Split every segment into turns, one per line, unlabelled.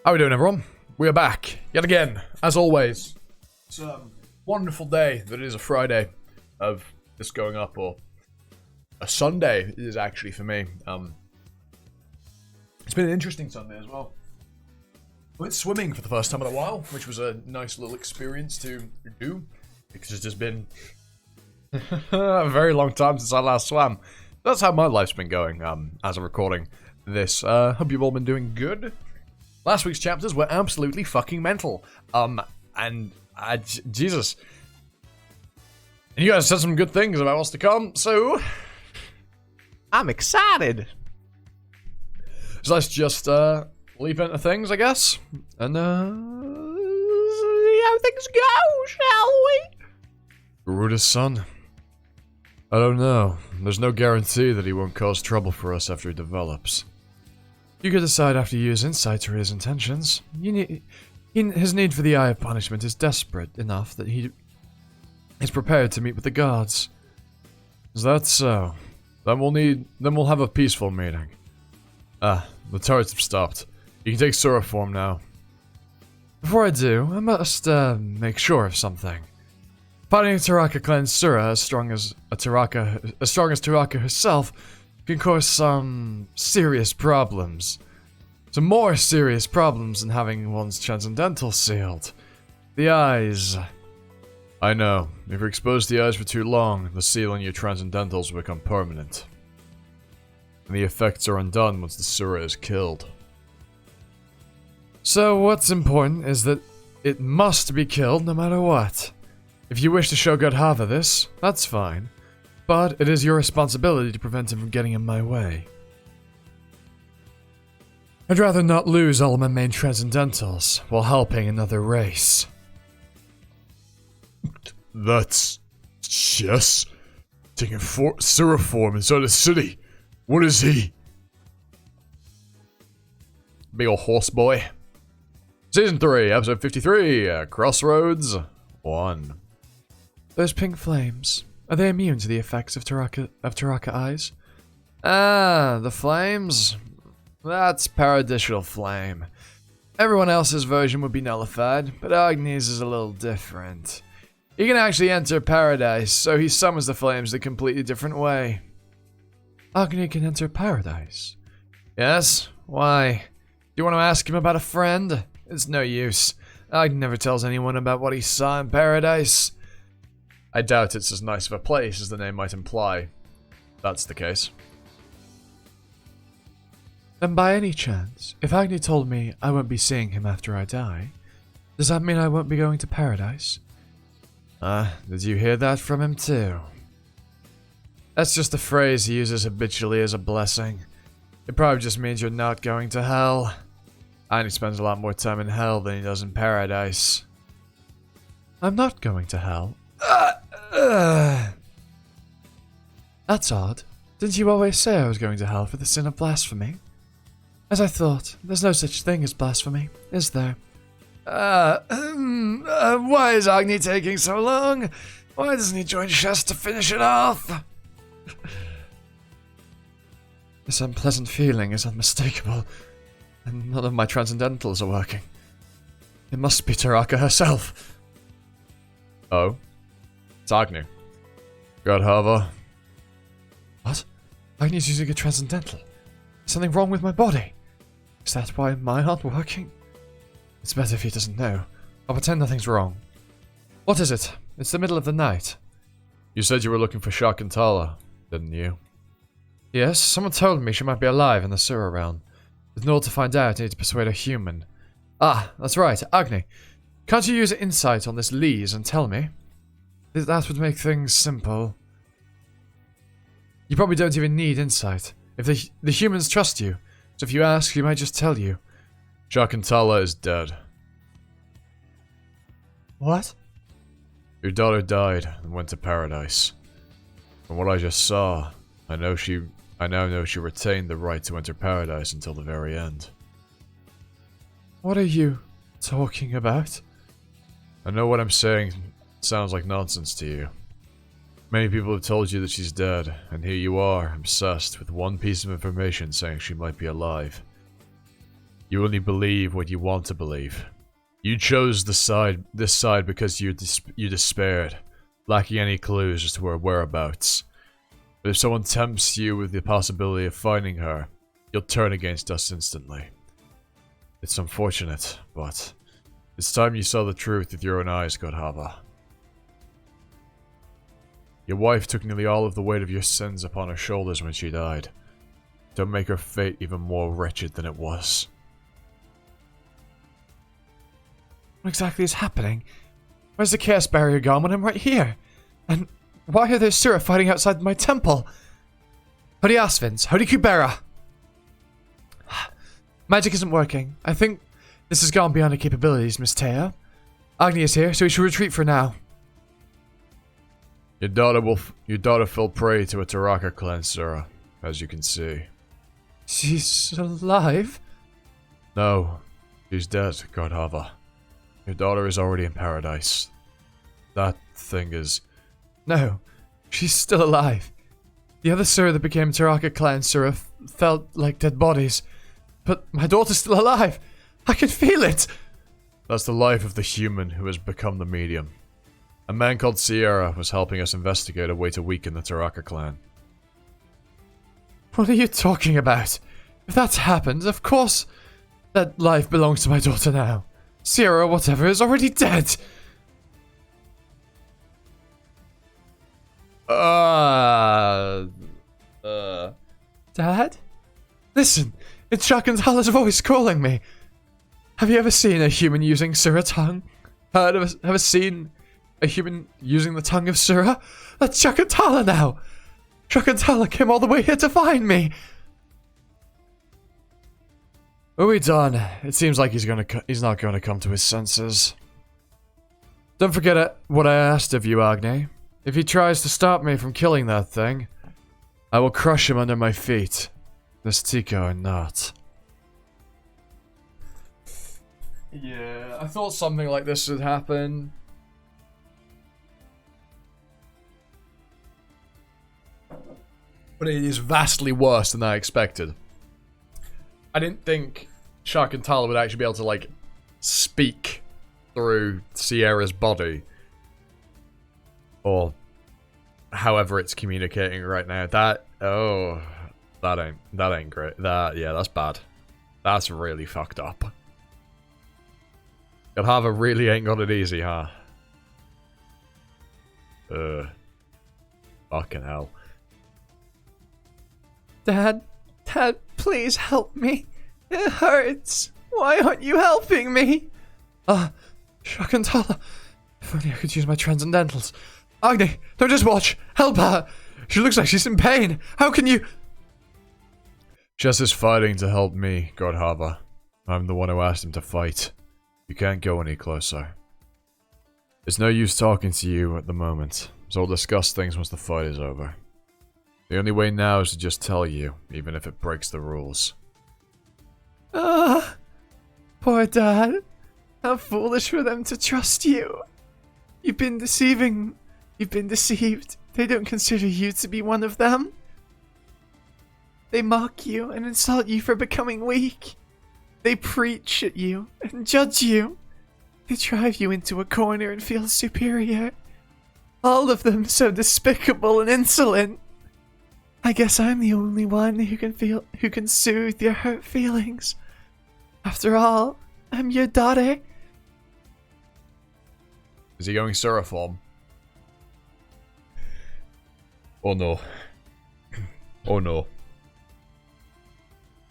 How are we doing, everyone? We are back, yet again, as always. It's a wonderful day that it is a Friday of this going up, or a Sunday it is actually for me. It's been an interesting Sunday as well. I went swimming for the first time in a while, which was a nice little experience to do, because it's just been a very long time since I last swam. That's how my life's been going, as I'm recording this. Hope you've all been doing good. Last week's chapters were absolutely fucking mental. Jesus. And you guys said some good things about what's to come, so I'm excited. So let's just leap into things, I guess, and see how things go, shall we? Garuda's son. I don't know. There's no guarantee that he won't cause trouble for us after he develops. You could decide after you use insight to read his intentions. His need for the Eye of Punishment is desperate enough that he is prepared to meet with the gods. Is that so? Then we'll have a peaceful meeting. The turrets have stopped. You can take Sura form now. Before I do, I must make sure of something. Fighting a Taraka clan Sura as strong as Taraka herself can cause some serious problems. Some more serious problems than having one's transcendental sealed. The eyes. I know. If you're exposed to the eyes for too long, the seal on your transcendentals will become permanent. And the effects are undone once the Sura is killed. So what's important is that it must be killed no matter what. If you wish to show gandharva this, that's fine. But it is your responsibility to prevent him from getting in my way. I'd rather not lose all of my main transcendentals while helping another race. That's Chess taking Sura form inside a city. What is he? Big ol' horse boy. Season 3, episode 53, Crossroads 1. Those pink flames. Are they immune to the effects of Taraka eyes? Ah, the flames? That's paradisial flame. Everyone else's version would be nullified, but Agni's is a little different. He can actually enter paradise, so he summons the flames a completely different way. Agni can enter paradise? Yes? Why? Do you want to ask him about a friend? It's no use. Agni never tells anyone about what he saw in paradise. I doubt it's as nice of a place as the name might imply. That's the case. Then by any chance, if Agni told me I won't be seeing him after I die, does that mean I won't be going to paradise? Did you hear that from him too? That's just a phrase he uses habitually as a blessing. It probably just means you're not going to hell. Agni spends a lot more time in hell than he does in paradise. I'm not going to hell. That's odd. Didn't you always say I was going to hell for the sin of blasphemy? As I thought, there's no such thing as blasphemy, is there? Why is Agni taking so long? Why doesn't he join Chess to finish it off? This unpleasant feeling is unmistakable, and none of my transcendentals are working. It must be Taraka herself. Oh? It's Agni. Gandharva. What? Agni's using a transcendental. Is something wrong with my body? Is that why mine aren't working? It's better if he doesn't know. I'll pretend nothing's wrong. What is it? It's the middle of the night. You said you were looking for Shakuntala, didn't you? Yes, someone told me she might be alive in the Sura realm. In order to find out, I need to persuade a human. Ah, that's right, Agni. Can't you use insight on this Lise and tell me? That would make things simple. You probably don't even need insight. If the humans trust you, so if you ask, he might just tell you. Shakuntala is dead. What? Your daughter died and went to paradise. From what I just saw, I now know she retained the right to enter paradise until the very end. What are you talking about? I know what I'm saying sounds like nonsense to you. Many people have told you that she's dead, and here you are, obsessed with one piece of information saying she might be alive. You only believe what you want to believe. You chose this side because you despaired, lacking any clues as to her whereabouts. But if someone tempts you with the possibility of finding her, you'll turn against us instantly. It's unfortunate, but it's time you saw the truth with your own eyes, gandharva. Your wife took nearly all of the weight of your sins upon her shoulders when she died. Don't make her fate even more wretched than it was.
What exactly is happening? Where's the chaos barrier gone when I'm right here? And why are there Sura fighting outside my temple? Howdy Asvins, howdy Kubera. Magic isn't working. I think this has gone beyond our capabilities, Miss Teo. Agni is here, so we should retreat for now.
Your daughter fell prey to a Taraka clan, Sura, as you can see.
She's alive?
No, she's dead, gandharva. Your daughter is already in paradise. That thing is...
No, she's still alive. The other Sura that became Taraka clan Sura felt like dead bodies. But my daughter's still alive. I can feel it.
That's the life of the human who has become the medium. A man called Sierra was helping us investigate a way to weaken the Taraka clan.
What are you talking about? If that's happened, of course that life belongs to my daughter now. Sierra, whatever, is already dead. Dad? Listen, it's Shakuntala's voice calling me. Have you ever seen a human using Sura tongue? Ever seen a human using the tongue of Sura? That's Shakuntala now. Shakuntala came all the way here to find me.
Are we done? It seems like he's not gonna come to his senses. Don't forget what I asked of you, Agni. If he tries to stop me from killing that thing, I will crush him under my feet. This Tico or not.
Yeah, I thought something like this would happen.
But it is vastly worse than I expected. I didn't think Shakuntala would actually be able to, like, speak through Sierra's body. Or however it's communicating right now. That ain't great. Yeah, that's bad. That's really fucked up. Gandharva really ain't got it easy, huh? Fucking hell.
Dad, please help me. It hurts. Why aren't you helping me? Shakuntala. If only I could use my transcendentals. Agni, don't just watch. Help her. She looks like she's in pain. How can you...
Jess is fighting to help me, gandharva. I'm the one who asked him to fight. You can't go any closer. It's no use talking to you at the moment, so we'll discuss things once the fight is over. The only way now is to just tell you, even if it breaks the rules.
Poor Dad. How foolish for them to trust you. You've been deceived. They don't consider you to be one of them. They mock you and insult you for becoming weak. They preach at you and judge you. They drive you into a corner and feel superior. All of them so despicable and insolent. I guess I'm the only one who can soothe your hurt feelings. After all, I'm your daughter.
Is he going Sura form? Oh no. Oh no.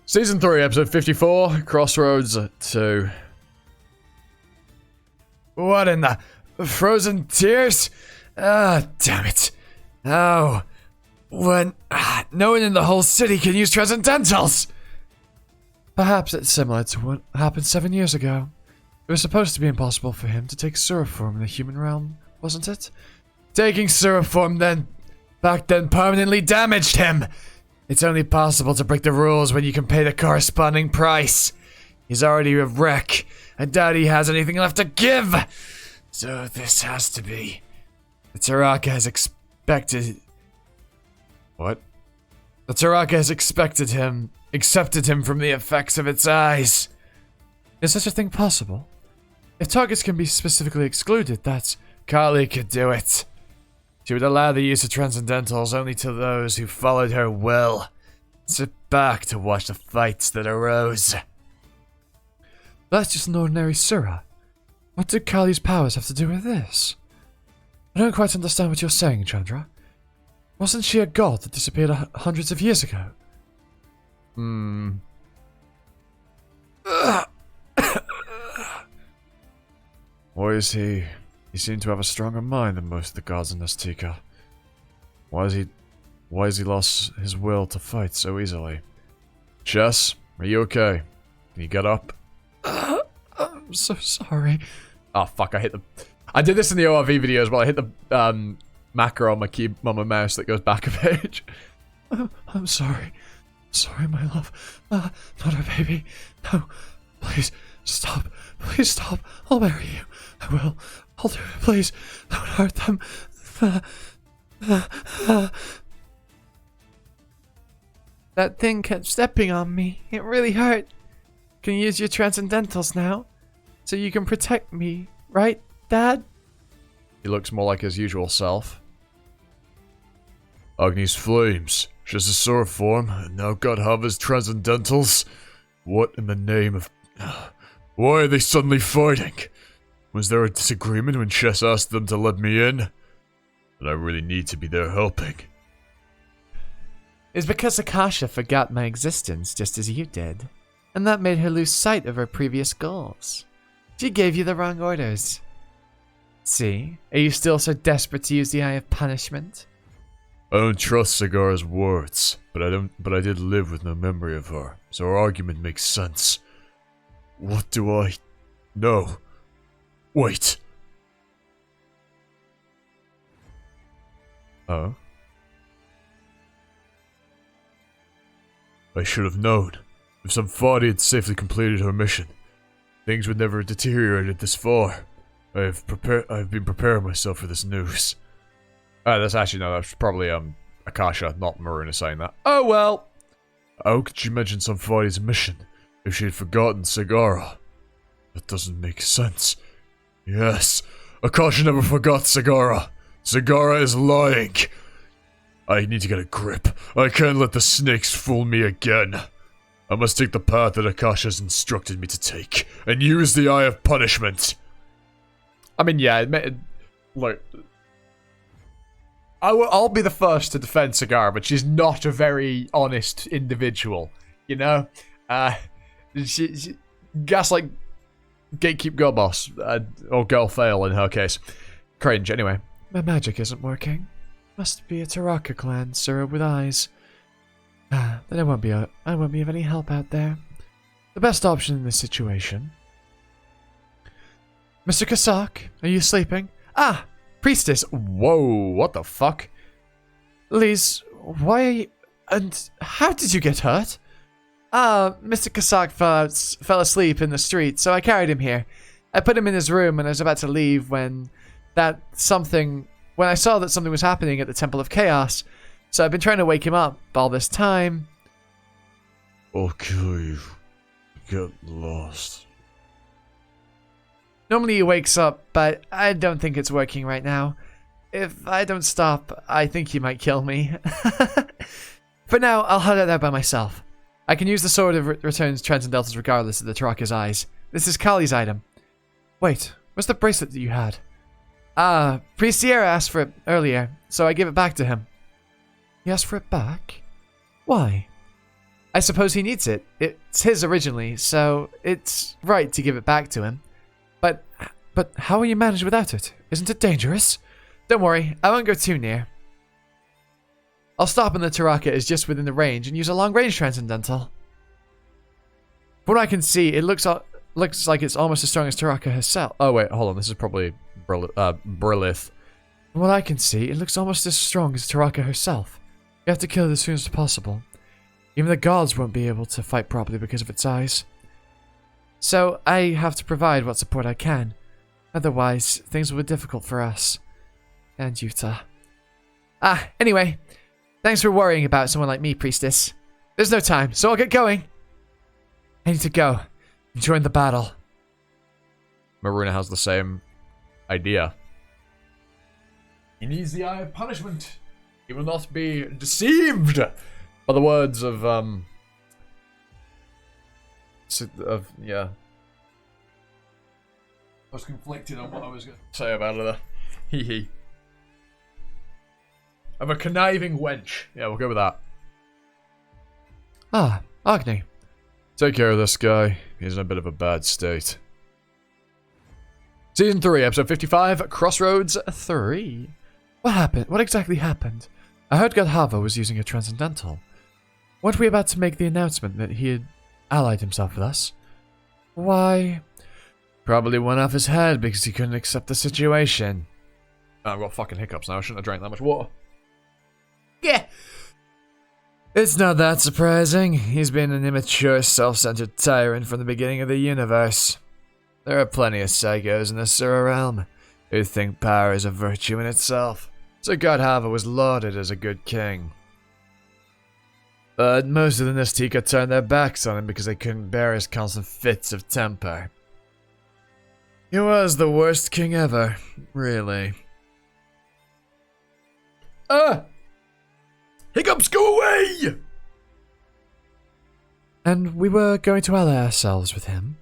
Season 3, episode 54, Crossroads 2. What in the frozen tears? Damn it. Oh. When no one in the whole city can use transcendentals!
Perhaps it's similar to what happened 7 years ago. It was supposed to be impossible for him to take Sura form in the human realm, wasn't it?
Taking Sura form back then permanently damaged him! It's only possible to break the rules when you can pay the corresponding price. He's already a wreck. I doubt he has anything left to give! So this has to be... The Taraka has expected... What? The Taraka has accepted him from the effects of its eyes.
Is such a thing possible? If targets can be specifically excluded, that's...
Kali could do it. She would allow the use of transcendentals only to those who followed her will. Sit back to watch the fights that arose.
That's just an ordinary Surah. What do Kali's powers have to do with this? I don't quite understand what you're saying, Chandra. Wasn't she a god that disappeared hundreds of years ago?
Why is he... He seemed to have a stronger mind than most of the gods in this Tika. Why has he lost his will to fight so easily? Chess, are you okay? Can you get up?
I'm so sorry.
Oh fuck, I did this in the ORV video as well. I hit the macro on my mouse that goes back a page.
I'm sorry. Sorry, my love. Not our baby. No. Please, stop. Please stop. I'll marry you. I will. I'll do it. Please, don't hurt them. That thing kept stepping on me. It really hurt. Can you use your transcendentals now? So you can protect me, right, Dad?
He looks more like his usual self. Agni's flames. Just a sword form, and now Gandharva's transcendentals. What in the name of... Why are they suddenly fighting? Was there a disagreement when Chess asked them to let me in? But I really need to be there helping.
It's because Akasha forgot my existence just as you did. And that made her lose sight of her previous goals. She gave you the wrong orders. See? Are you still so desperate to use the Eye of Punishment?
I don't trust Sagara's words, but I did live with no memory of her, so our argument makes sense. What do I... No. Wait. Oh? I should have known. If Samfadi had safely completed her mission, things would never have deteriorated this far. I've been preparing myself for this news. That's actually, no, that's probably, Akasha, not Maruna saying that. Oh well! How could she mention Samfadi's mission if she had forgotten Sagara? That doesn't make sense. Yes, Akasha never forgot Sagara. Sagara is lying. I need to get a grip. I can't let the snakes fool me again. I must take the path that Akasha has instructed me to take, and use the Eye of Punishment. I mean, yeah, look... I'll be the first to defend Sagara, but she's not a very honest individual, you know? She gaslight, gatekeep girl boss, or girl fail in her case. Cringe, anyway.
My magic isn't working. Must be a Taraka clan, Surah with eyes. Then I won't be of any help out there. The best option in this situation. Mr. Kasak, are you sleeping? Ah! Priestess!
Whoa, what the fuck?
Liz, why are you... And how did you get hurt? Mr. Kasak fell asleep in the street, so I carried him here. I put him in his room and I was about to leave when I saw that something was happening at the Temple of Chaos. So I've been trying to wake him up all this time.
Okay, get lost.
Normally he wakes up, but I don't think it's working right now. If I don't stop, I think he might kill me. For now, I'll head out there by myself. I can use the Sword of Returns Transcendentals regardless of the Taraka's eyes. This is Kali's item. Wait, where's the bracelet that you had? Priest Sierra asked for it earlier, so I gave it back to him. He asked for it back? Why? I suppose he needs it. It's his originally, so it's right to give it back to him. But how will you manage without it? Isn't it dangerous? Don't worry, I won't go too near. I'll stop when the Taraka is just within the range and use a long-range transcendental. From what I can see, it looks like it's almost as strong as Taraka herself. Oh wait, hold on, this is probably Brilith. From what I can see, it looks almost as strong as Taraka herself. You have to kill it as soon as possible. Even the gods won't be able to fight properly because of its eyes. So, I have to provide what support I can. Otherwise, things will be difficult for us. And Yuta. Anyway. Thanks for worrying about someone like me, Priestess. There's no time, so I'll get going. I need to go. Join the battle.
Maruna has the same idea. He needs the eye of punishment. He will not be deceived by the words of, yeah. I was conflicted on what I was going to say about it. Hee hee. I'm a conniving wench. Yeah, we'll go with that.
Ah, Agni.
Take care of this guy. He's in a bit of a bad state. Season 3, episode 55, Crossroads 3.
What happened? What exactly happened? I heard Gandharva was using a transcendental. Weren't we about to make the announcement that he had allied himself with us? Why?
Probably went off his head because he couldn't accept the situation. Oh, I've got fucking hiccups now. I shouldn't have drank that much water.
Yeah.
It's not that surprising. He's been an immature, self-centered tyrant from the beginning of the universe. There are plenty of psychos in the Sura realm who think power is a virtue in itself. So Gandharva was lauded as a good king. But most of the Nastika turned their backs on him because they couldn't bear his constant fits of temper. He was the worst king ever, really. Hiccups, go away!
And we were going to ally ourselves with him.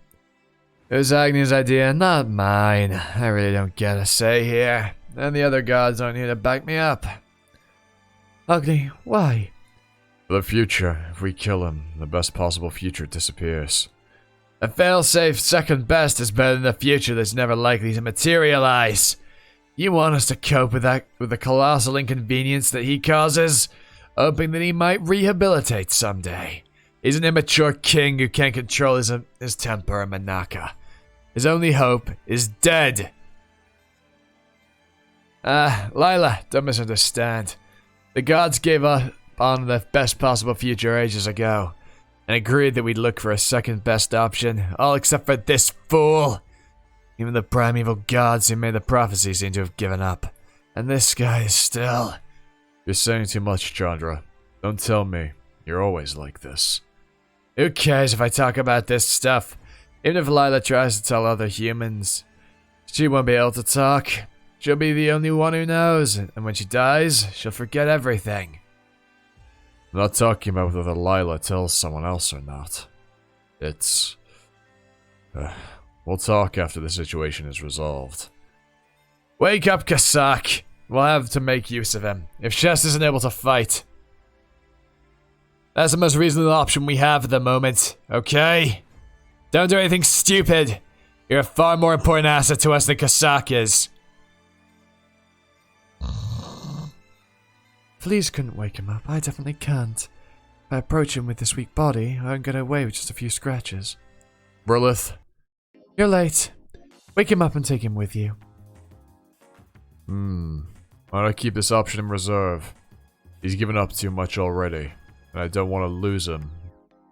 It was Agni's idea, not mine. I really don't get a say here. And the other gods aren't here to back me up.
Agni, why?
For the future, if we kill him, the best possible future disappears. A fail-safe second best is better than a future that's never likely to materialize. You want us to cope with the colossal inconvenience that he causes, hoping that he might rehabilitate someday. He's an immature king who can't control his temper and manaka. His only hope is dead. Lila, don't misunderstand. The gods gave up on the best possible future ages ago, and agreed that we'd look for a second best option, all except for this fool. Even the primeval gods who made the prophecy seem to have given up. And this guy is still... You're saying too much, Chandra. Don't tell me. You're always like this. Who cares if I talk about this stuff? Even if Lila tries to tell other humans, she won't be able to talk. She'll be the only one who knows, and when she dies, she'll forget everything. I'm not talking about whether Lila tells someone else or not. It's... we'll talk after the situation is resolved. Wake up, Kasak! We'll have to make use of him, if Chess isn't able to fight. That's the most reasonable option we have at the moment, okay? Don't do anything stupid. You're a far more important asset to us than Kasak is.
Please couldn't wake him up. I definitely can't. If I approach him with this weak body, I won't get away with just a few scratches.
Brilith.
You're late. Wake him up and take him with you.
Why don't I keep this option in reserve? He's given up too much already, and I don't want to lose him.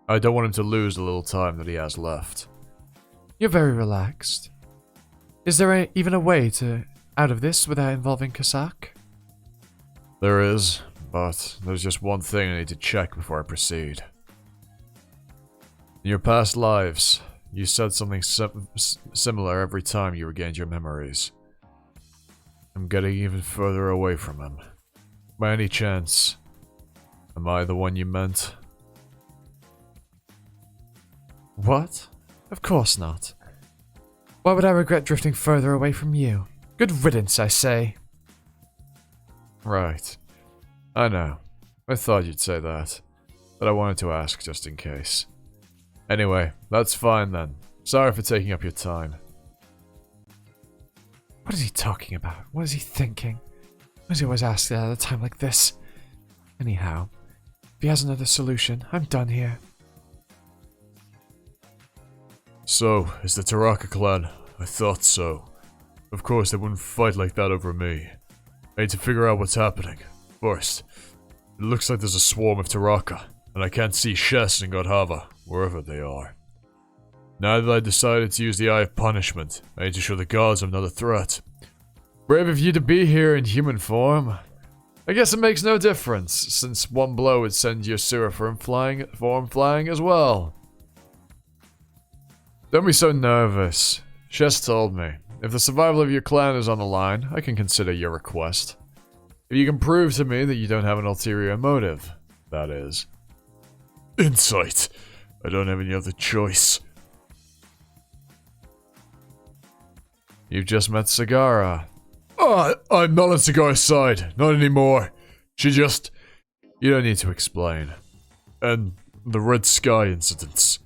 I don't want him to lose the little time that he has left.
You're very relaxed. Is there even a way out of this without involving Kasak?
There is, but there's just one thing I need to check before I proceed. In your past lives, you said something similar every time you regained your memories. I'm getting even further away from him. By any chance, am I the one you meant?
What? Of course not. Why would I regret drifting further away from you? Good riddance, I say.
Right. I know. I thought you'd say that. But I wanted to ask just in case. Anyway, that's fine then. Sorry for taking up your time.
What is he talking about? What is he thinking? Why does he always ask that at a time like this? Anyhow, if he has another solution, I'm done here.
So, it's the Taraka clan. I thought so. Of course, they wouldn't fight like that over me. I need to figure out what's happening. First, it looks like there's a swarm of Taraka, and I can't see Shess and Gandharva, wherever they are. Now that I decided to use the Eye of Punishment, I need to show the gods I'm not a threat. Brave of you to be here in human form. I guess it makes no difference, since one blow would send your Sura form flying as well. Don't be so nervous. Shess told me, if the survival of your clan is on the line, I can consider your request. If you can prove to me that you don't have an ulterior motive, that is. Insight. I don't have any other choice. You've just met Sagara. Oh, I'm not on Sagara's side. Not anymore. She just... You don't need to explain. And the Red Sky incidents.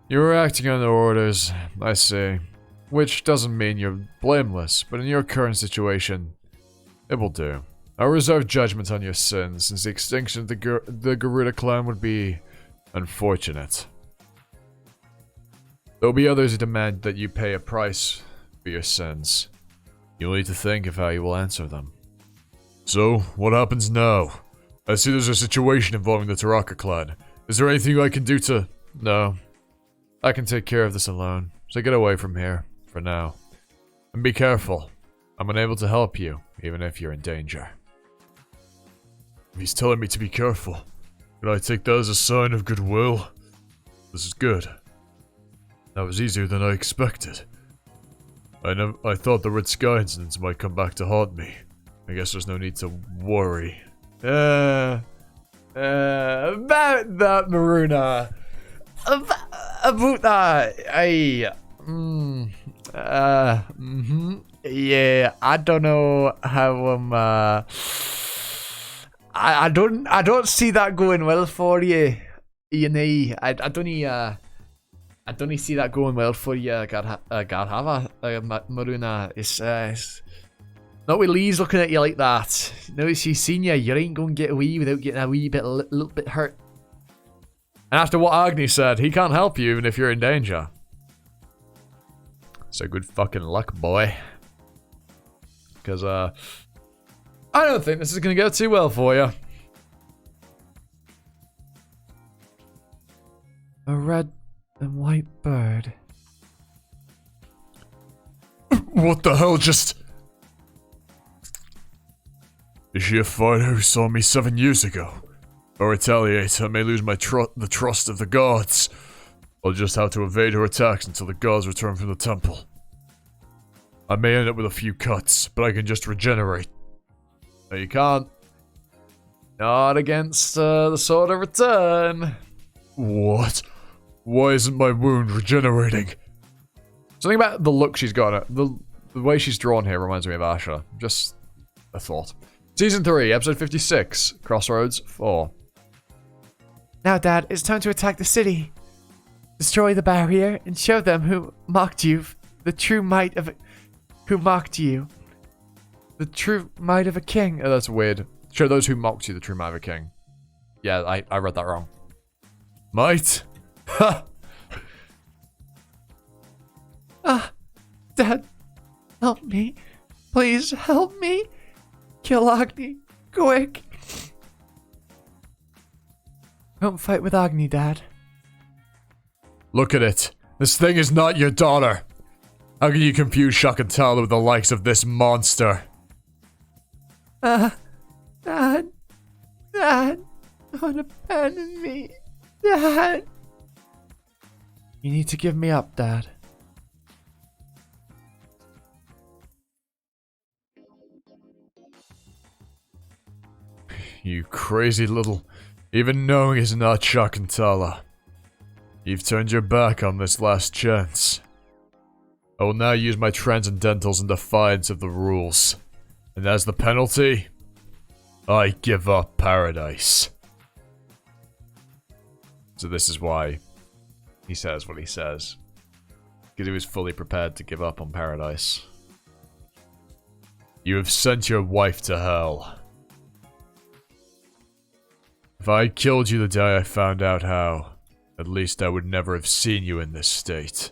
You were acting under orders, I see. Which doesn't mean you're blameless, but in your current situation, it will do. I'll reserve judgment on your sins, since the extinction of the Garuda clan would be unfortunate. There'll be others who demand that you pay a price for your sins. You'll need to think of how you will answer them. So, what happens now? I see there's a situation involving the Taraka clan. Is there anything I can do to... No. I can take care of this alone, so get away from here, for now. And be careful. I'm unable to help you, even if you're in danger. He's telling me to be careful. Can I take that as a sign of goodwill? This is good. That was easier than I expected. I thought the Red Sky incidents might come back to haunt me. I guess there's no need to worry. About that, Maruna. About that, yeah, I don't know how, I don't see that going well for you. You know, I don't see that going well for you, Gandharva, Maruna. It's not with Lee's looking at you like that. Now that she's seen you, you ain't gonna get away without getting a little bit hurt. And after what Agni said, he can't help you even if you're in danger. So good fucking luck, boy. Because, I don't think this is gonna go too well for you.
A red and white bird.
What the hell just... Is she a fighter who saw me 7 years ago? If I retaliate, I may lose the trust of the gods. I'll just have to evade her attacks until the gods return from the temple. I may end up with a few cuts, but I can just regenerate. No, you can't. Not against the Sword of Return. What? Why isn't my wound regenerating? Something about the look she's got. The way she's drawn here reminds me of Asha. Just a thought. Season 3, episode 56, Crossroads 4.
Now, Dad, it's time to attack the city. Destroy the barrier and show them who mocked you the true might of... Who mocked you. The true might of a king.
Oh, that's weird. Show those who mocked you the true might of a king. Yeah, I read that wrong. Might? Ha!
Dad, help me. Please help me. Kill Agni. Quick. Don't fight with Agni, Dad.
Look at it. This thing is not your daughter. How can you confuse Shakuntala with the likes of this monster?
Dad. Don't abandon me. Dad. You need to give me up, Dad.
You crazy little... Even knowing is not Shakuntala. You've turned your back on this last chance. I will now use my transcendentals in defiance of the rules. And as the penalty, I give up paradise. So this is why he says what he says. Because he was fully prepared to give up on paradise. You have sent your wife to hell. If I killed you the day I found out how, at least I would never have seen you in this state.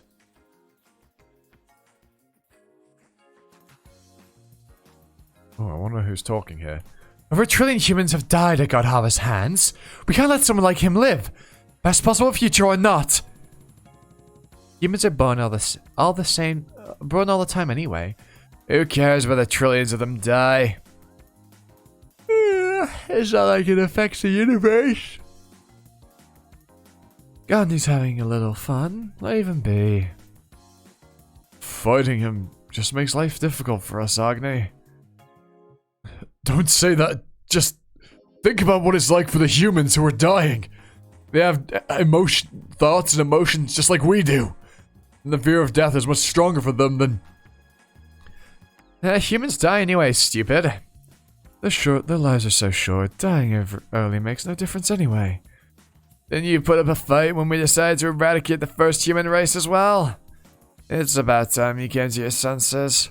Oh, I wonder who's talking here.
Over 1 trillion humans have died at Gandharva's hands. We can't let someone like him live. Best possible future or not. Humans are born all the same, born all the time anyway. Who cares whether trillions of them die? It's not like it affects the universe. Gandhi's having a little fun. Leave him be.
Fighting him just makes life difficult for us, Agni. Don't say that. Just think about what it's like for the humans who are dying. They have thoughts and emotions just like we do. And the fear of death is much stronger for them than...
Humans die anyway, stupid. Their lives are so short, dying early makes no difference anyway. Then you put up a fight when we decide to eradicate the first human race as well. It's about time you came to your senses.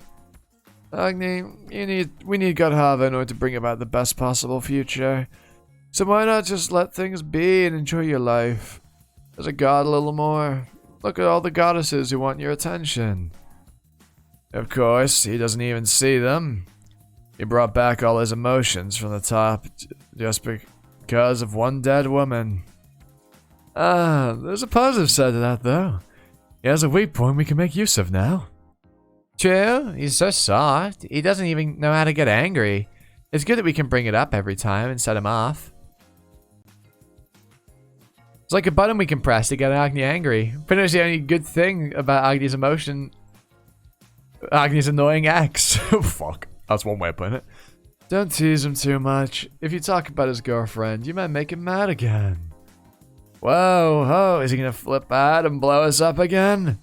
Agni, we need Gandharva in order to bring about the best possible future. So why not just let things be and enjoy your life? As a god a little more. Look at all the goddesses who want your attention. Of course, he doesn't even see them. He brought back all his emotions from the top just because of one dead woman. There's a positive side to that though. He has a weak point we can make use of now. True, he's so soft. He doesn't even know how to get angry. It's good that we can bring it up every time and set him off. It's like a button we can press to get Agni angry. Pretty much the only good thing about Agni's emotion. Agni's annoying ex.
Fuck, that's one way of putting it.
Don't tease him too much. If you talk about his girlfriend, you might make him mad again. Whoa, is he gonna flip out and blow us up again?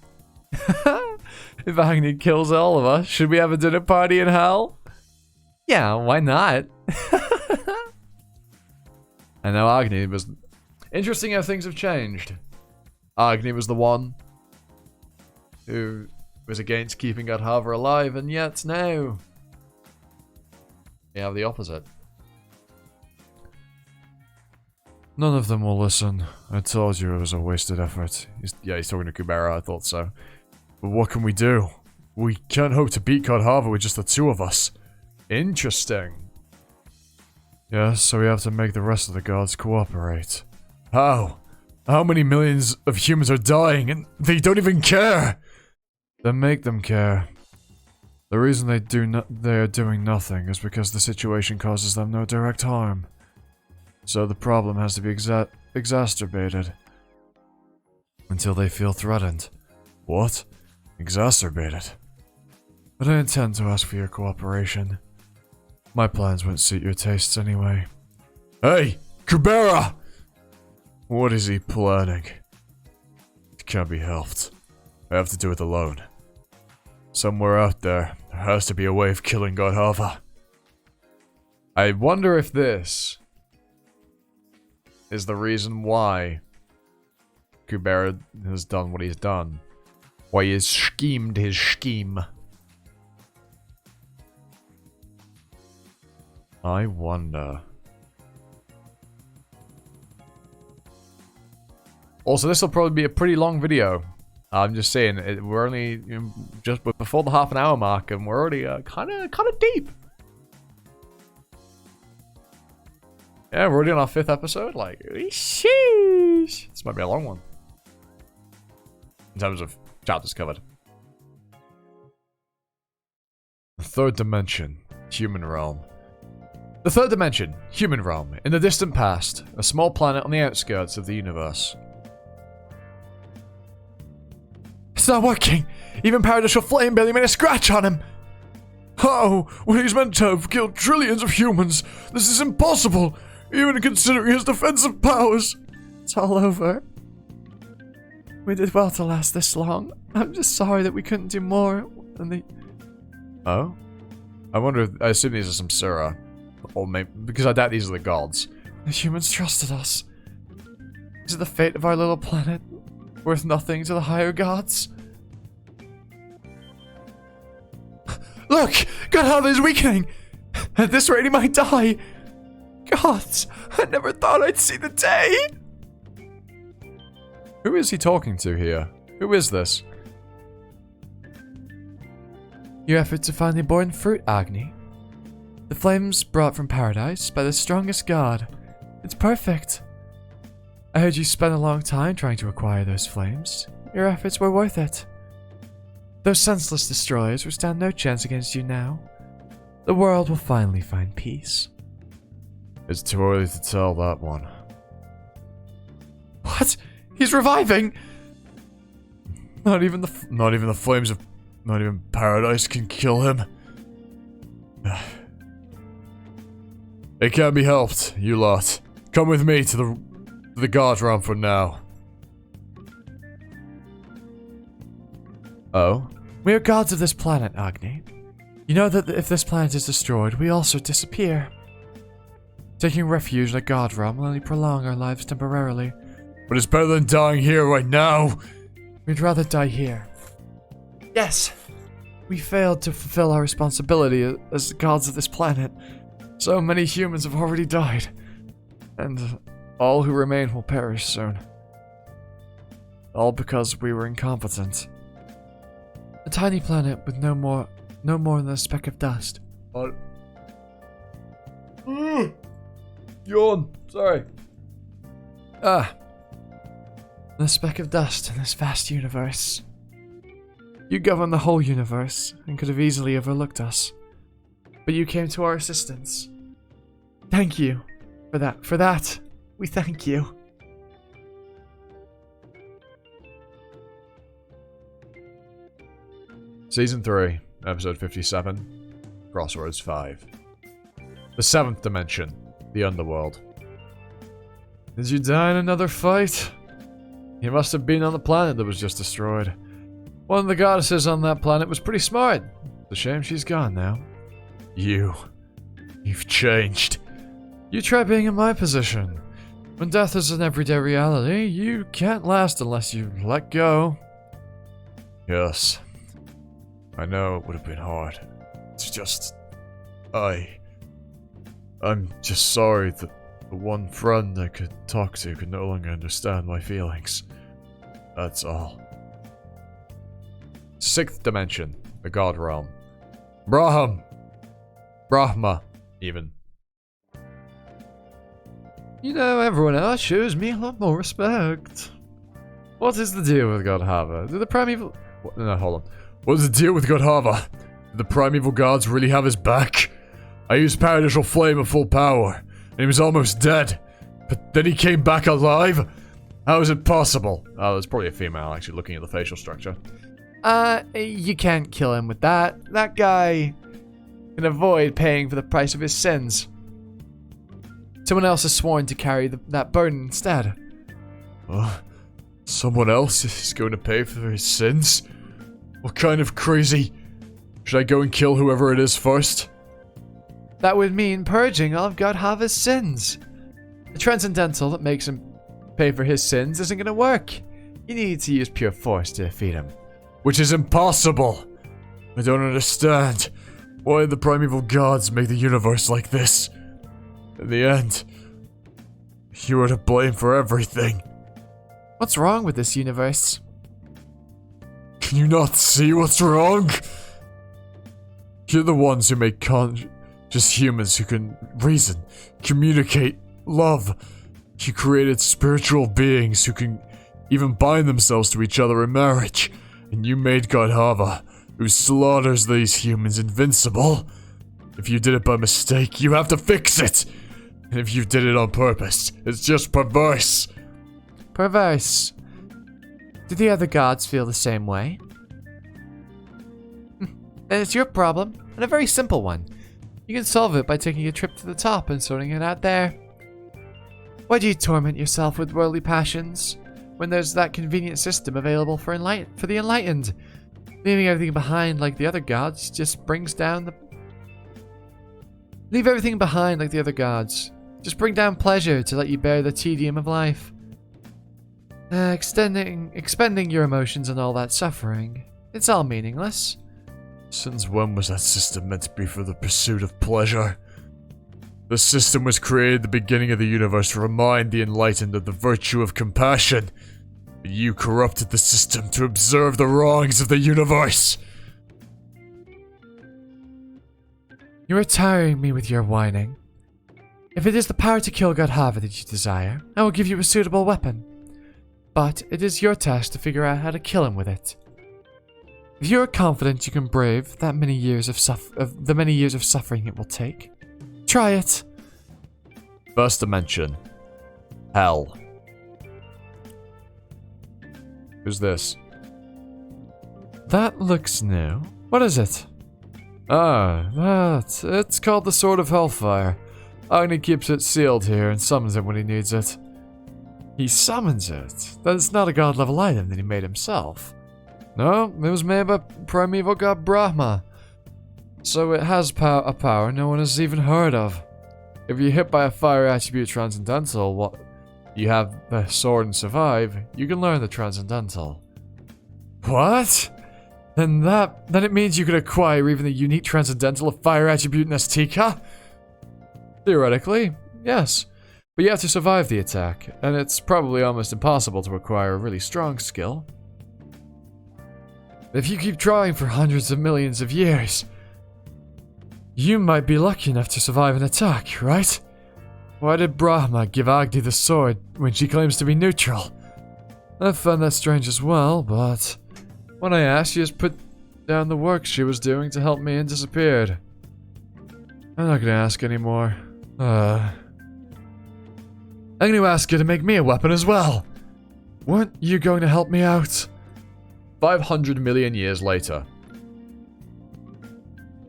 If Agni kills all of us, should we have a dinner party in hell? Yeah, why not?
I know Agni was... Interesting how things have changed. Agni was the one who was against keeping Gandharva alive, and yet now we have the opposite.
None of them will listen. I told you it was a wasted effort.
He's talking to Kubera, I thought so. But what can we do? We can't hope to beat Gandharva with just the two of us. Interesting.
Yes, so we have to make the rest of the gods cooperate.
How? How many millions of humans are dying and they don't even care?
Then make them care. The reason they are doing nothing is because the situation causes them no direct harm. So the problem has to be exacerbated until they feel threatened.
What? Exacerbated?
But I intend to ask for your cooperation. My plans won't suit your tastes anyway.
Hey! Kubera!
What is he planning?
It can't be helped. I have to do it alone. Somewhere out there has to be a way of killing Gandharva. I wonder if this is the reason why Kubera has done what he's done. Why he has schemed his scheme. I wonder. Also, this will probably be a pretty long video. I'm just saying, we're only just before the half-an-hour mark, and we're already kind of deep. Yeah, we're already on our 5th episode. Like, sheesh. This might be a long one in terms of chapters covered. The third dimension, human realm. The third dimension, human realm. In the distant past, a small planet on the outskirts of the universe.
It's not working! Even Paradisal Flame barely made a scratch on him!
How? When he's meant to have killed trillions of humans! This is impossible! Even considering his defensive powers!
It's all over. We did well to last this long. I'm just sorry that we couldn't do more than the...
Oh? I wonder if... I assume these are some Sura. Or maybe... Because I doubt these are the gods.
The humans trusted us. Is it the fate of our little planet? Worth nothing to the higher gods? Look! Gandharva is weakening! At this rate he might die! Gods! I never thought I'd see the day!
Who is he talking to here? Who is this?
Your effort to finally born fruit, Agni. The flames brought from paradise by the strongest god. It's perfect. I heard you spent a long time trying to acquire those flames. Your efforts were worth it. Those senseless destroyers will stand no chance against you now. The world will finally find peace.
It's too early to tell that one.
What? He's reviving!
Not even the flames of... Not even paradise can kill him. It can't be helped, you lot. Come with me to the guard realm for now.
Oh? We are gods of this planet, Agni. You know that if this planet is destroyed, we also disappear. Taking refuge in a god realm will only prolong our lives temporarily.
But it's better than dying here right now.
We'd rather die here. Yes! We failed to fulfill our responsibility as the gods of this planet. So many humans have already died. And all who remain will perish soon. All because we were incompetent. A tiny planet with no more than a speck of dust.
Yawn. Sorry.
A speck of dust in this vast universe. You govern the whole universe and could have easily overlooked us. But you came to our assistance. Thank you for that. For that, we thank you.
Season 3, Episode 57, Crossroads 5. The 7th Dimension, the Underworld.
Did you die in another fight? You must have been on the planet that was just destroyed. One of the goddesses on that planet was pretty smart. It's a shame she's gone now.
You've changed.
You try being in my position. When death is an everyday reality, you can't last unless you let go.
Yes. I know it would have been hard. It's just... I'm just sorry that the one friend I could talk to could no longer understand my feelings. That's all. 6th Dimension, the God Realm. Brahma, even.
You know, everyone else shows me a lot more respect. What is the deal with gandharva? Do the primeval...
No, hold on. What's the deal with gandharva? Did the primeval gods really have his back? I used paradisial flame at full power, and he was almost dead. But then he came back alive? How is it possible? Oh, there's probably a female actually looking at the facial structure.
You can't kill him with that. That guy can avoid paying for the price of his sins. Someone else is sworn to carry that burden instead.
Someone else is going to pay for his sins? What kind of crazy... Should I go and kill whoever it is first?
That would mean purging all of gandharva's sins. The transcendental that makes him pay for his sins isn't going to work. You need to use pure force to defeat him.
Which is impossible. I don't understand. Why did the primeval gods make the universe like this? In the end, you are to blame for everything.
What's wrong with this universe?
Can you not see what's wrong? You're the ones who make conscious humans who can reason, communicate, love. You created spiritual beings who can even bind themselves to each other in marriage. And you made gandharva, who slaughters these humans, invincible. If you did it by mistake, you have to fix it. And if you did it on purpose, it's just perverse.
Perverse. Do the other gods feel the same way? Then it's your problem, and a very simple one. You can solve it by taking a trip to the top and sorting it out there. Why do you torment yourself with worldly passions, when there's that convenient system available for the enlightened? Leaving everything behind like the other gods just brings down the... Leave everything behind like the other gods. Just bring down pleasure to let you bear the tedium of life. Expending your emotions on all that suffering. It's all meaningless.
Since when was that system meant to be for the pursuit of pleasure? The system was created at the beginning of the universe to remind the enlightened of the virtue of compassion. But you corrupted the system to observe the wrongs of the universe.
You are tiring me with your whining. If it is the power to kill gandharva that you desire, I will give you a suitable weapon. But it is your task to figure out how to kill him with it. If you are confident you can brave that many years of the many years of suffering it will take, try it.
1st Dimension. Hell. Who's this?
That looks new. What is it?
It's called the Sword of Hellfire. Agni keeps it sealed here and summons it when he needs it.
He summons it? That's not a god-level item that he made himself.
No, it was made by primeval god Brahma. So it has a power no one has even heard of. If you're hit by a fire attribute transcendental, you have the sword and survive, you can learn the transcendental.
What? Then it means you could acquire even the unique transcendental of fire attribute Nastika?
Theoretically, yes. But you have to survive the attack, and it's probably almost impossible to acquire a really strong skill.
If you keep trying for hundreds of millions of years, you might be lucky enough to survive an attack, right? Why did Brahma give Agni the sword when she claims to be neutral?
I found that strange as well, but when I asked, she just put down the work she was doing to help me and disappeared. I'm not gonna ask anymore.
I'm gonna ask you to make me a weapon as well. Weren't you going to help me out?
500 million years later.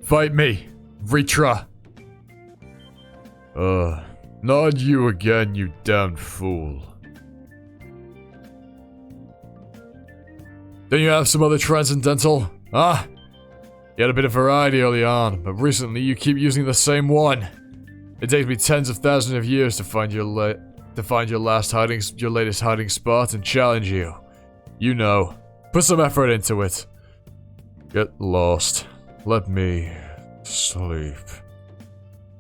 Fight me, Vritra.
Not you again, you damn fool.
Don't you have some other transcendental?
Ah? You had a bit of variety early on, but recently you keep using the same one. It takes me tens of thousands of years to find your latest hiding spot and challenge you. You know. Put some effort into it. Get lost. Let me sleep.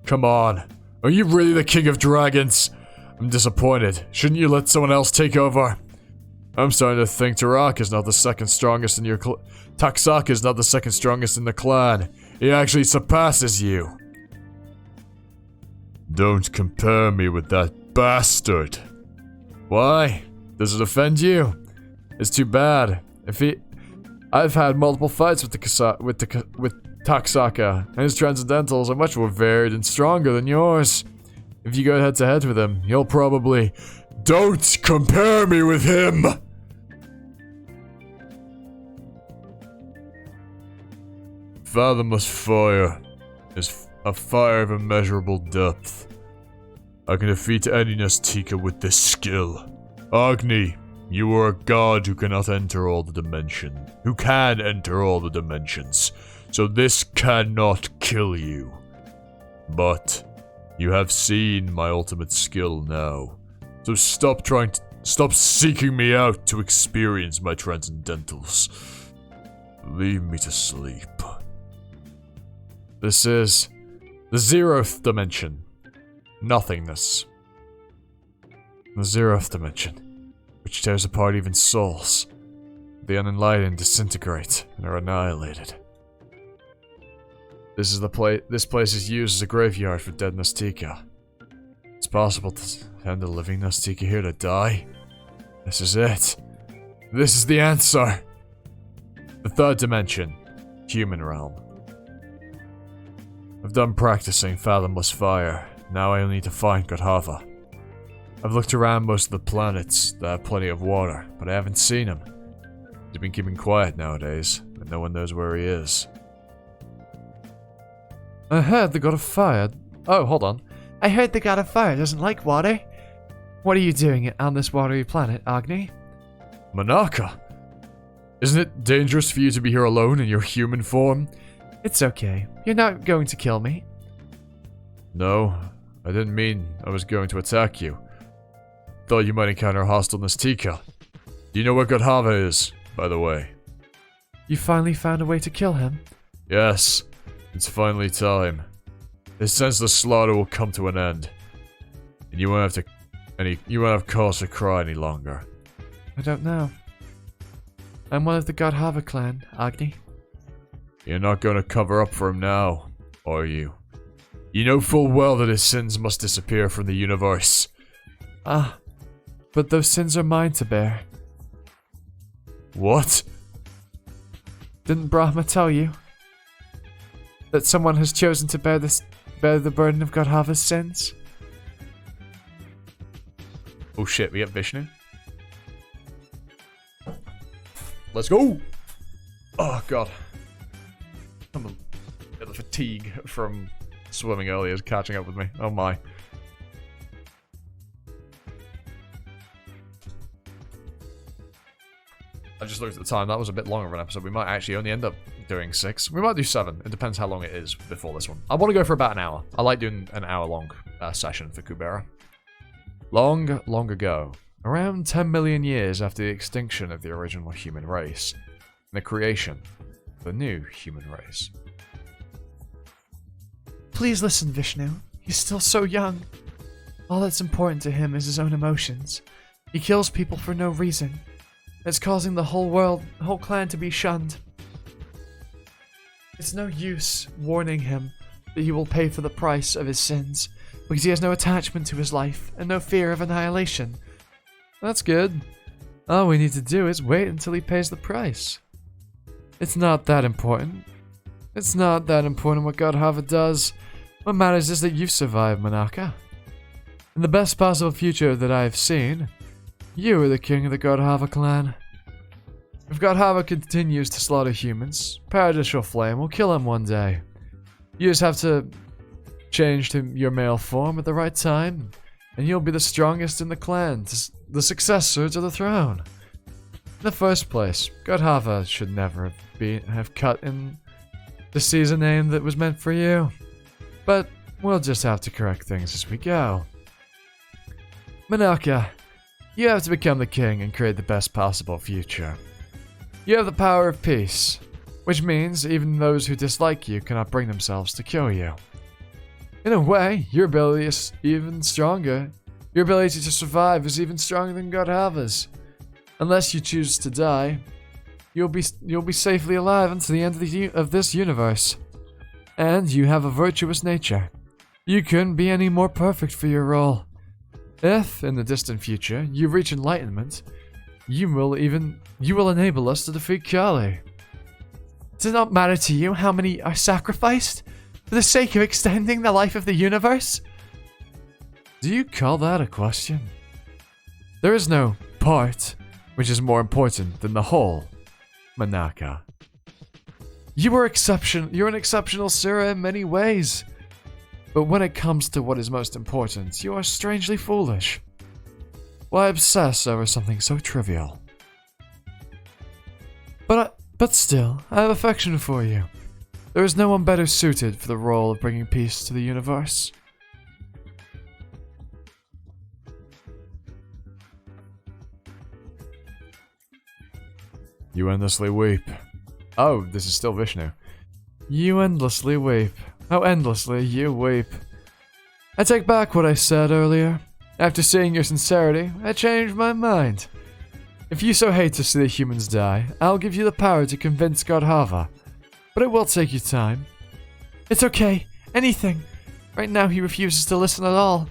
Come on. Are you really the king of dragons?
I'm disappointed. Shouldn't you let someone else take over? I'm starting to think Taksaka is not the second strongest in your Taksaka is not the second strongest in the clan. He actually surpasses you.
Don't compare me with that bastard.
Why? Does it offend you? It's too bad. I've had multiple fights with Taksaka, and his transcendentals are much more varied and stronger than yours. If you go head to head with him, you'll probably...
Don't compare me with him!
Fathomless fire is a fire of immeasurable depth. I can defeat any Nastika with this skill. Agni, you are a god who cannot enter all the dimensions. Who can enter all the dimensions. So this cannot kill you. But you have seen my ultimate skill now. So stop seeking me out to experience my transcendentals. Leave me to sleep. This is the 0th dimension. Nothingness. The 0th dimension, which tears apart even souls. The unenlightened disintegrate and are annihilated. This place is used as a graveyard for dead Nastika. It's possible to send a living Nastika here to die. This is it. This is the answer. The 3rd dimension. Human realm. I've done practicing Fathomless Fire. Now I only need to find gandharva. I've looked around most of the planets that have plenty of water, but I haven't seen him. He's been keeping quiet nowadays, and no one knows where he is.
I heard the god of fire... Oh, hold on. I heard the god of fire doesn't like water. What are you doing on this watery planet, Agni?
Manaka! Isn't it dangerous for you to be here alone in your human form?
It's okay. You're not going to kill me.
No, I didn't mean I was going to attack you. Thought you might encounter a hostile Nastika. Do you know where gandharva is, by the way?
You finally found a way to kill him?
Yes, it's finally time. His senseless slaughter will come to an end. And you won't have cause to cry any longer.
I don't know. I'm one of the gandharva clan, Agni.
You're not going to cover up for him now, are you? You know full well that his sins must disappear from the universe.
Ah, but those sins are mine to bear.
What?
Didn't Brahma tell you that someone has chosen to bear the burden of gandharva's sins?
Oh shit, we get Vishnu? let's go! Oh, God. I'm a bit of fatigue from swimming earlier is catching up with me. Oh, my. I just looked at the time. That was a bit longer of an episode. We might actually only end up doing 6. We might do 7. It depends how long it is before this one. I want to go for about an hour. I like doing an hour-long session for Kubera. Long, long ago, around 10 million years after the extinction of the original human race, and the creation of the new human race.
Please listen, Vishnu. He's still so young. All that's important to him is his own emotions. He kills people for no reason. It's causing the whole clan to be shunned. It's no use warning him that he will pay for the price of his sins, because he has no attachment to his life and no fear of annihilation.
That's good. All we need to do is wait until he pays the price. It's not that important. It's not that important what Gandharva does. What matters is that you've survived, Manaka. In the best possible future that I've seen, you are the king of the Gandharva clan. If Gandharva continues to slaughter humans, Paradisial Flame will kill him one day. You just have to change to your male form at the right time, and you'll be the strongest in the clan, the successor to the throne. In the first place, Gandharva should never have cut in the season name that was meant for you. But we'll just have to correct things as we go. Manaka, you have to become the king and create the best possible future. You have the power of peace, which means even those who dislike you cannot bring themselves to kill you. In a way, your ability is even stronger. Your ability to survive is even stronger than Gandharva's. Unless you choose to die, you'll be safely alive until the end of this universe. And you have a virtuous nature. You couldn't be any more perfect for your role. If, in the distant future, you reach enlightenment, you will enable us to defeat Kali.
Does it not matter to you how many are sacrificed for the sake of extending the life of the universe?
Do you call that a question? There is no part which is more important than the whole, Manaka. You're an exceptional Sura in many ways. But when it comes to what is most important, you are strangely foolish. Why obsess over something so trivial? But still, I have affection for you. There is no one better suited for the role of bringing peace to the universe. You endlessly weep. Oh, this is still Vishnu. You endlessly weep. How endlessly you weep. I take back what I said earlier. After seeing your sincerity, I changed my mind. If you so hate to see the humans die, I'll give you the power to convince Gandharva. But it will take you time.
It's okay. Anything. Right now he refuses to listen at all.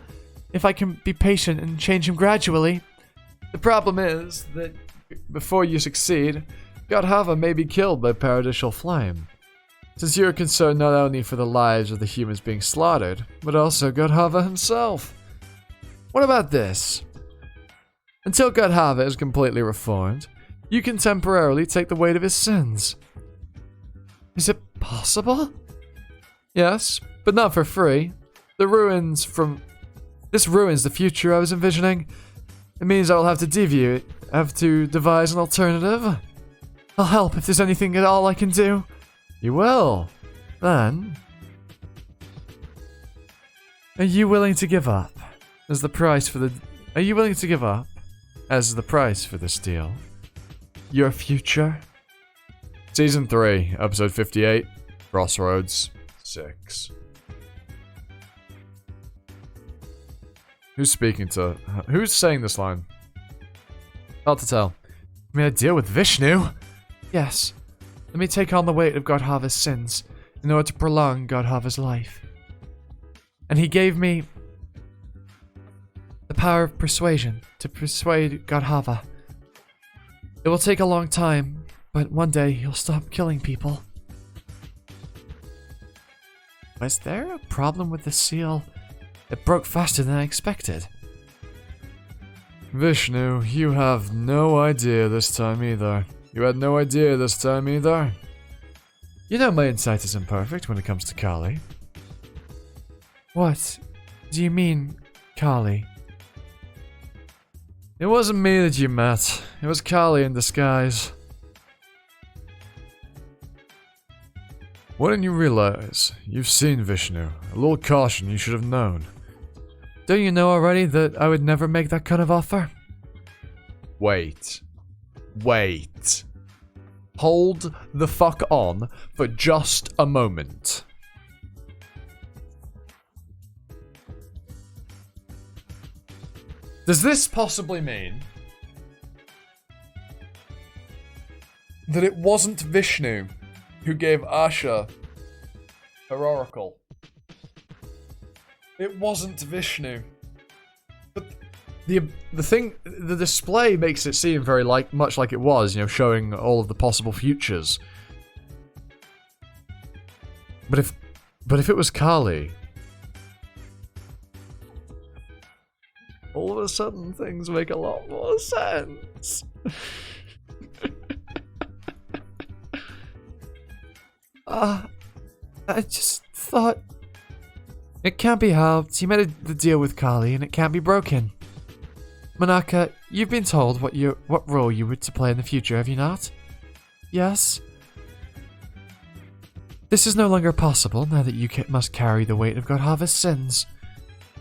If I can be patient and change him gradually.
The problem is that before you succeed, Gandharva may be killed by Paradisial Flame. Since you're concerned not only for the lives of the humans being slaughtered, but also Gandharva himself. What about this? Until Gandharva is completely reformed, you can temporarily take the weight of his sins.
Is it possible?
Yes, but not for free. This ruins the future I was envisioning. It means I will have to devise an alternative.
I'll help if there's anything at all I can do.
You will. Then, are you willing to give up as the price for this deal? Your future? Season 3, episode 58, Crossroads 6. Who's saying this line? Hard to tell.
May I deal with Vishnu? Yes. Let me take on the weight of Gandharva's sins in order to prolong Gandharva's life. And he gave me the power of persuasion to persuade Gandharva. It will take a long time, but one day he'll stop killing people. Was there a problem with the seal? It broke faster than I expected.
Vishnu, you have no idea this time either. You had no idea this time either?
You know my insight is imperfect when it comes to Kali. What do you mean, Kali?
It wasn't me that you met. It was Kali in disguise. Why didn't you realize? You've seen Vishnu. A little caution, you should have known.
Don't you know already that I would never make that kind of offer?
Wait. Wait. Hold the fuck on for just a moment. Does this possibly mean that it wasn't Vishnu who gave Asha her oracle? It wasn't Vishnu. But the display makes it seem very much like it was, you know, showing all of the possible futures. But if it was Kali, all of a sudden things make a lot more sense.
I just thought it can't be helped. You made the deal with Kali and it can't be broken. Manaka, you've been told what role you were to play in the future, have you not? Yes. This is no longer possible now that you must carry the weight of Gandharva's sins.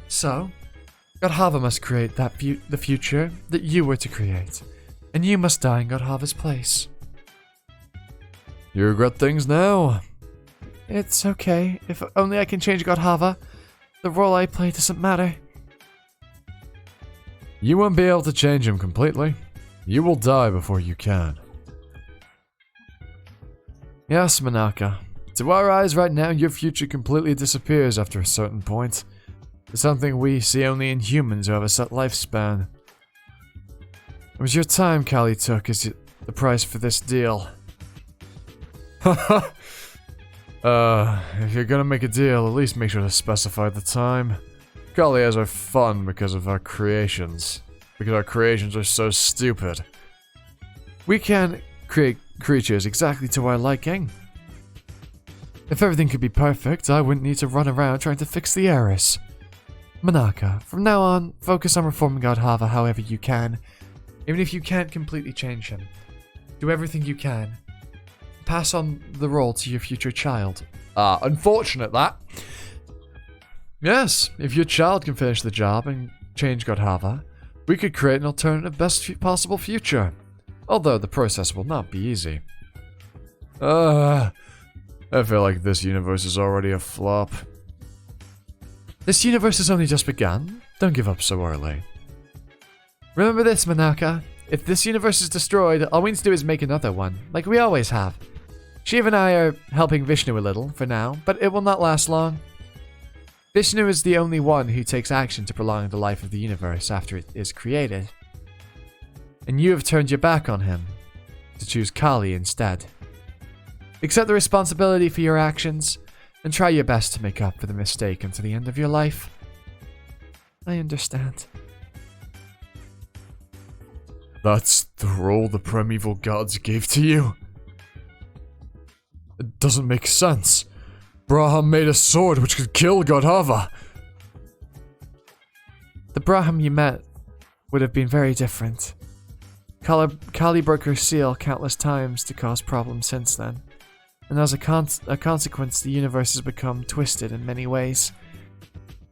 So, Gandharva must create the future that you were to create, and you must die in Gandharva's place.
You regret things now?
It's okay. If only I can change Gandharva, the role I play doesn't matter.
You won't be able to change him completely. You will die before you can.
Yes, Manaka.
To our eyes right now, your future completely disappears after a certain point. It's something we see only in humans who have a set lifespan. It was your time Kali took as the price for this deal. If you're gonna make a deal, at least make sure to specify the time. Kali has our fun because of our creations. Because our creations are so stupid.
We can create creatures exactly to our liking. If everything could be perfect, I wouldn't need to run around trying to fix the errors. Manaka, from now on, focus on reforming Gandharva however you can. Even if you can't completely change him. Do everything you can. Pass on the role to your future child.
Unfortunate that. Yes, if your child can finish the job and change Gandharva, we could create an alternative best possible future. Although the process will not be easy. I feel like this universe is already a flop.
This universe has only just begun. Don't give up so early. Remember this, Manaka. If this universe is destroyed, all we need to do is make another one, like we always have. Shiv and I are helping Vishnu a little, for now, but it will not last long. Vishnu is the only one who takes action to prolong the life of the universe after it is created. And you have turned your back on him, to choose Kali instead. Accept the responsibility for your actions, and try your best to make up for the mistake until the end of your life. I understand.
That's the role the primeval gods gave to you? It doesn't make sense. Braham made a sword which could kill Gandharva.
The Braham you met would have been very different. Kali broke her seal countless times to cause problems since then. And as a consequence, the universe has become twisted in many ways.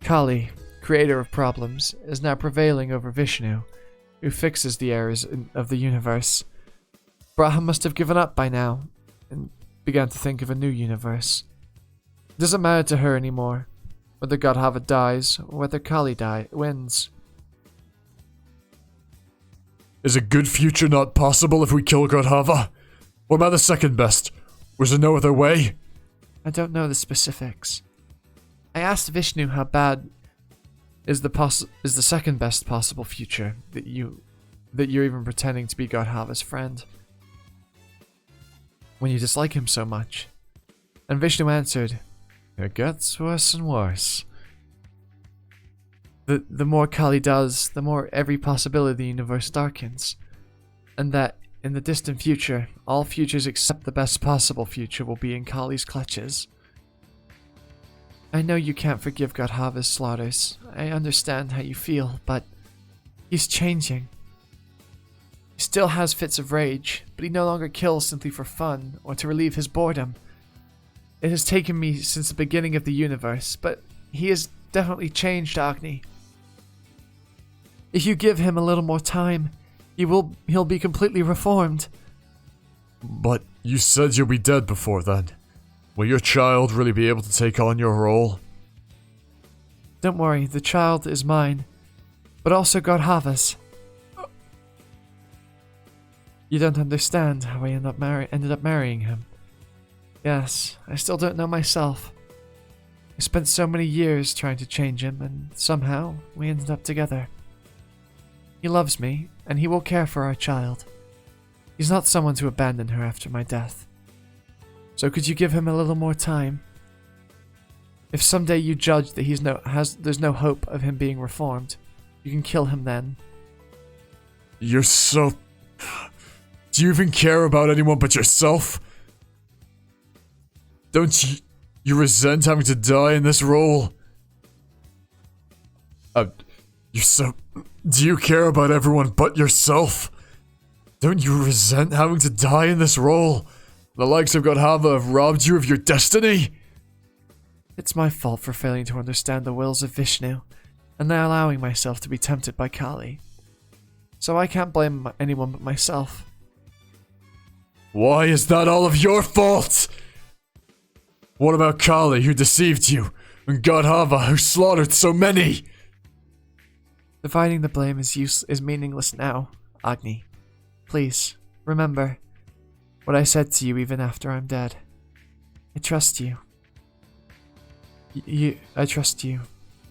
Kali, creator of problems, is now prevailing over Vishnu, who fixes the errors of the universe. Braham must have given up by now, and began to think of a new universe. It doesn't matter to her anymore, whether Gandharva dies, or whether Kali wins.
Is a good future not possible if we kill Gandharva? What about the second best? Was there no other way?
I don't know the specifics. I asked Vishnu how bad is the second best possible future that you're even pretending to be Gandharva's friend. When you dislike him so much. And Vishnu answered,
it gets worse and worse.
The more Kali does, the more every possibility of the universe darkens. And that In the distant future, all futures except the best possible future will be in Kali's clutches. I know you can't forgive Gandharva's slaughters. I understand how you feel, but he's changing. He still has fits of rage, but he no longer kills simply for fun or to relieve his boredom. It has taken me since the beginning of the universe, but he has definitely changed, Agni. If you give him a little more time, he'll be completely reformed.
But you said you'll be dead before then. Will your child really be able to take on your role?
Don't worry, the child is mine, but also Gandharva's. You don't understand how I ended up marrying him. Yes, I still don't know myself. I spent so many years trying to change him, and somehow we ended up together. He loves me, and he will care for our child. He's not someone to abandon her after my death. So could you give him a little more time? If someday you judge that there's no hope of him being reformed, you can kill him then.
You're so... Do you even care about anyone but yourself? Don't you resent having to die in this role? You're so... Do you care about everyone but yourself? Don't you resent having to die in this role? The likes of Gandharva have robbed you of your destiny?
It's my fault for failing to understand the wills of Vishnu, and then allowing myself to be tempted by Kali. So I can't blame anyone but myself.
Why is that all of your fault? What about Kali, who deceived you, and Gandharva, who slaughtered so many?
Dividing the blame is meaningless now, Agni. Please, remember what I said to you even after I'm dead. I trust you. I trust you.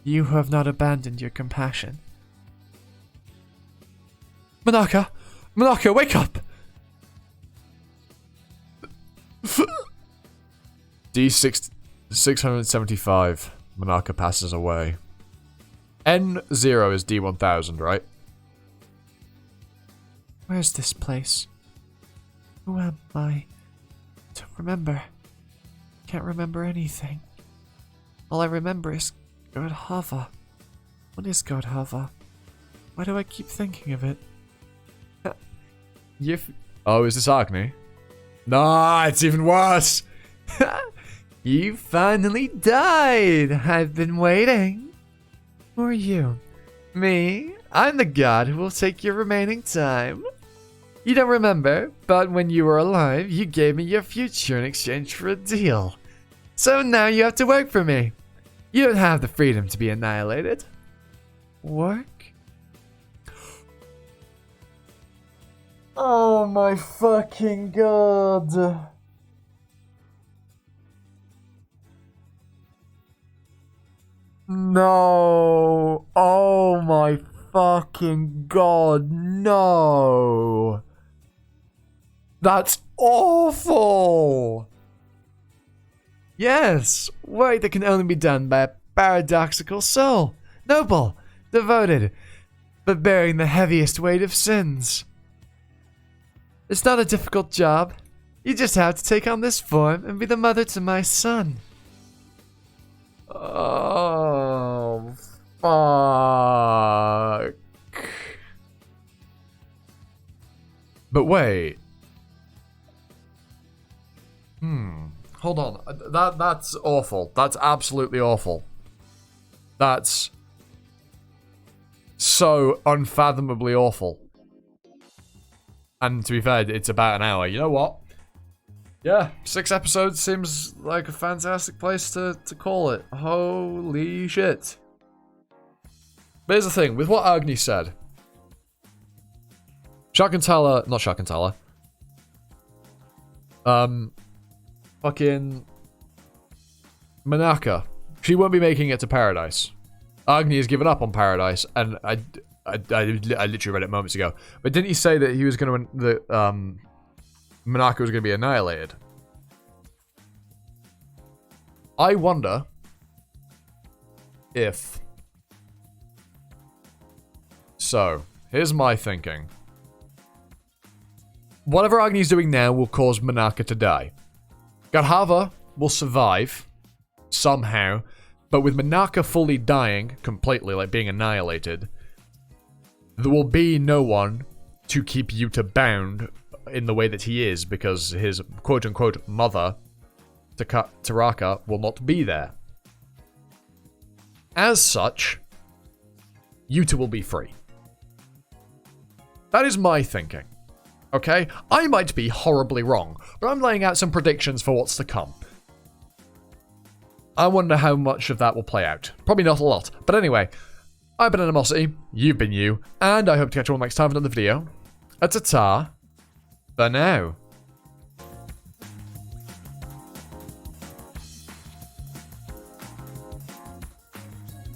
You who have not abandoned your compassion. Manaka! Manaka, wake up!
D675. Manaka passes away. N0 is D1000, right?
Where's this place? Who am I? Don't remember. Can't remember anything. All I remember is Gandharva. What is Gandharva? Why do I keep thinking of it?
Oh, is this Agni? Nah, it's even worse!
You finally died! I've been waiting. Who are you? Me? I'm the god who will take your remaining time. You don't remember, but when you were alive, you gave me your future in exchange for a deal. So now you have to work for me. You don't have the freedom to be annihilated. Work? Oh my fucking god. No. Oh my fucking god, no. That's awful. Yes, work that can only be done by a paradoxical soul. Noble, devoted, but bearing the heaviest weight of sins. It's not a difficult job. You just have to take on this form and be the mother to my son. Oh, fuck.
But wait. Hold on. That's awful. That's absolutely awful. That's so unfathomably awful. And to be fair, it's about an hour. You know what? Yeah, 6 episodes seems like a fantastic place to call it. Holy shit. But here's the thing, with what Agni said. Shakuntala, not Shakuntala. Fucking Manaka. She won't be making it to paradise. Agni has given up on paradise, and I literally read it moments ago. But didn't he say that he was going to, Manaka was going to be annihilated? I wonder if... So, here's my thinking. whatever Agni's doing now will cause Manaka to die. Gandharva will survive somehow, but with Manaka fully dying, completely, like being annihilated, there will be no one to keep Yuta bound in the way that he is, because his quote-unquote mother, Taraka, will not be there. As such, Yuta will be free. That is my thinking. Okay? I might be horribly wrong, but I'm laying out some predictions for what's to come. I wonder how much of that will play out. Probably not a lot. But anyway, I've been Animosity, you've been you, and I hope to catch you all next time for another video. A ta-ta, for now.